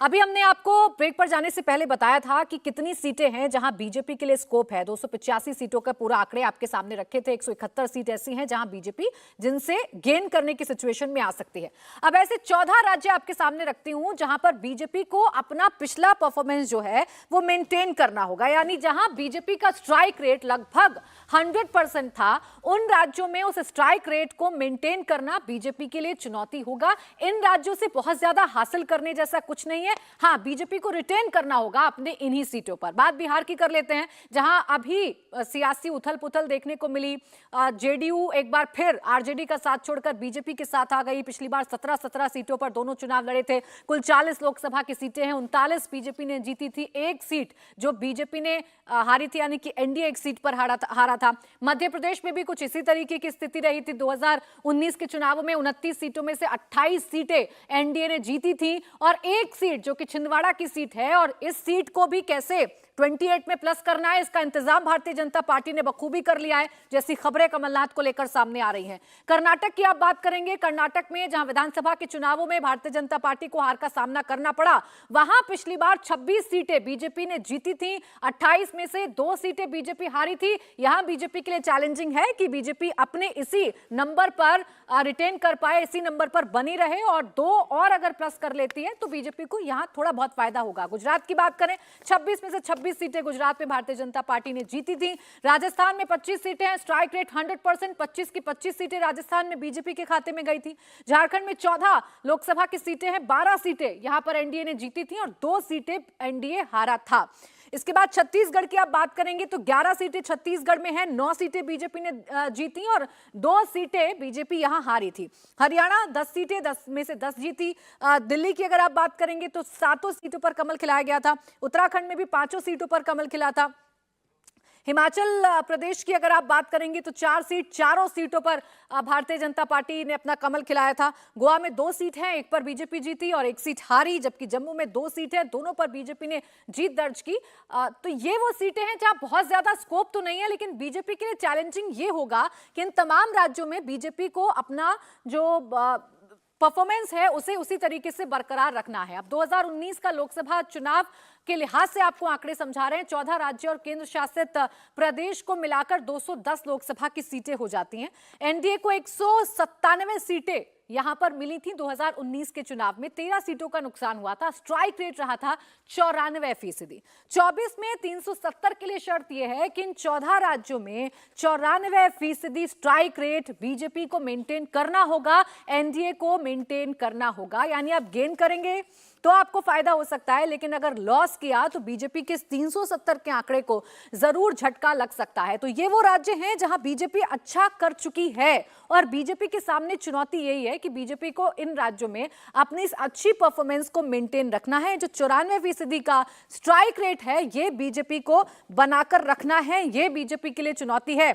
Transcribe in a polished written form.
अभी हमने आपको ब्रेक पर जाने से पहले बताया था कि कितनी सीटें हैं जहां बीजेपी के लिए स्कोप है। 285 सीटों का पूरा आंकड़े आपके सामने रखे थे। 171 सीट ऐसी हैं जहां बीजेपी जिनसे गेन करने की सिचुएशन में आ सकती है। अब ऐसे 14 राज्य आपके सामने रखती हूं जहां पर बीजेपी को अपना पिछला परफॉर्मेंस जो है वो मेंटेन करना होगा, यानी जहां बीजेपी का स्ट्राइक रेट लगभग 100% था, उन राज्यों में उस स्ट्राइक रेट को मेंटेन करना बीजेपी के लिए चुनौती होगा। इन राज्यों से बहुत ज्यादा हासिल करने जैसा कुछ नहीं है। हाँ, बीजेपी को रिटेन करना होगा अपने इन्हीं सीटों पर। बात बिहार की कर लेते हैं, जहां अभी सियासी उथल पुथल देखने को मिली। जेडीयू एक बार फिर आरजेडी का साथ छोड़कर बीजेपी के साथ आ गई। पिछली बार 17 सीटों पर दोनों चुनाव लड़े थे। कुल 40 लोकसभा की सीटें हैं, 39 बीजेपी ने जीती थी। एक सीट जो बीजेपी ने हारी थी, यानी कि एनडीए एक सीट पर हारा था। मध्य प्रदेश में भी कुछ इसी तरीके की स्थिति रही थी। 2019 के चुनावों में 29 सीटों में से 28 सीटें एनडीए ने जीती थी और एक सीट जो कि छिंदवाड़ा की सीट है, और इस सीट को भी कैसे 28 में प्लस करना है, इसका इंतजाम भारतीय जनता पार्टी ने बखूबी कर लिया है, जैसी खबरें कमलनाथ को लेकर सामने आ रही हैं। कर्नाटक की आप बात करेंगे। कर्नाटक में जहां विधानसभा के चुनावों में भारतीय जनता पार्टी को हार का सामना करना पड़ा, वहां पिछली बार 26 सीटें बीजेपी ने जीती थी। 28 में से 2 सीटें बीजेपी हारी थी। यहां बीजेपी के लिए चैलेंजिंग है कि बीजेपी अपने इसी नंबर पर रिटेन कर पाए, इसी नंबर पर बनी रहे, और 2 और अगर प्लस कर लेती है तो बीजेपी को यहां थोड़ा बहुत फायदा होगा। गुजरात की बात करें, 26 में से 26 सीटें गुजरात में भारतीय जनता पार्टी ने जीती थी। राजस्थान में 25 सीटें हैं, स्ट्राइक रेट 100%, 25 की 25 सीटें राजस्थान में बीजेपी के खाते में गई थी। झारखंड में 14 लोकसभा की सीटें हैं, 12 सीटें यहां पर एनडीए ने जीती थी और 2 सीटें एनडीए हारा था। इसके बाद छत्तीसगढ़ की आप बात करेंगे तो 11 सीटें छत्तीसगढ़ में हैं, 9 सीटें बीजेपी ने जीती और 2 सीटें बीजेपी यहां हारी थी। हरियाणा 10 सीटें, 10 में से 10 जीती। दिल्ली की अगर आप बात करेंगे तो 7 सीटों पर कमल खिलाया गया था। उत्तराखंड में भी 5 सीटों पर कमल खिला था। हिमाचल प्रदेश की अगर आप बात करेंगे तो 4 सीटों पर भारतीय जनता पार्टी ने अपना कमल खिलाया था। गोवा में 2 सीट हैं, एक पर बीजेपी जीती और एक सीट हारी, जबकि जम्मू में 2 सीट है, दोनों पर बीजेपी ने जीत दर्ज की। तो ये वो सीटें हैं जहां बहुत ज्यादा स्कोप तो नहीं है, लेकिन बीजेपी के लिए चैलेंजिंग ये होगा कि इन तमाम राज्यों में बीजेपी को अपना जो परफॉर्मेंस है उसे उसी तरीके से बरकरार रखना है। अब 2019 का लोकसभा चुनाव के लिहाज से आपको आंकड़े समझा रहे हैं। 14 राज्य और केंद्र शासित प्रदेश को मिलाकर 210 लोकसभा की सीटें हो जाती हैं। एनडीए को 197 सीटें यहां पर मिली थी 2019 के चुनाव में। 13 सीटों का नुकसान हुआ था। स्ट्राइक रेट रहा था 94%। 24 में 370 के लिए शर्त यह है कि इन 14 राज्यों में 94% स्ट्राइक रेट बीजेपी को मेंटेन करना होगा, एनडीए को मेंटेन करना होगा। यानी आप गेन करेंगे तो आपको फायदा हो सकता है, लेकिन अगर लॉस किया तो बीजेपी के 370 के आंकड़े को जरूर झटका लग सकता है। तो ये वो राज्य हैं जहां बीजेपी अच्छा कर चुकी है और बीजेपी के सामने चुनौती यही है कि बीजेपी को इन राज्यों में अपनी इस अच्छी परफॉर्मेंस को मेंटेन रखना है। जो 94% का स्ट्राइक रेट है, ये बीजेपी को बनाकर रखना है, ये बीजेपी के लिए चुनौती है।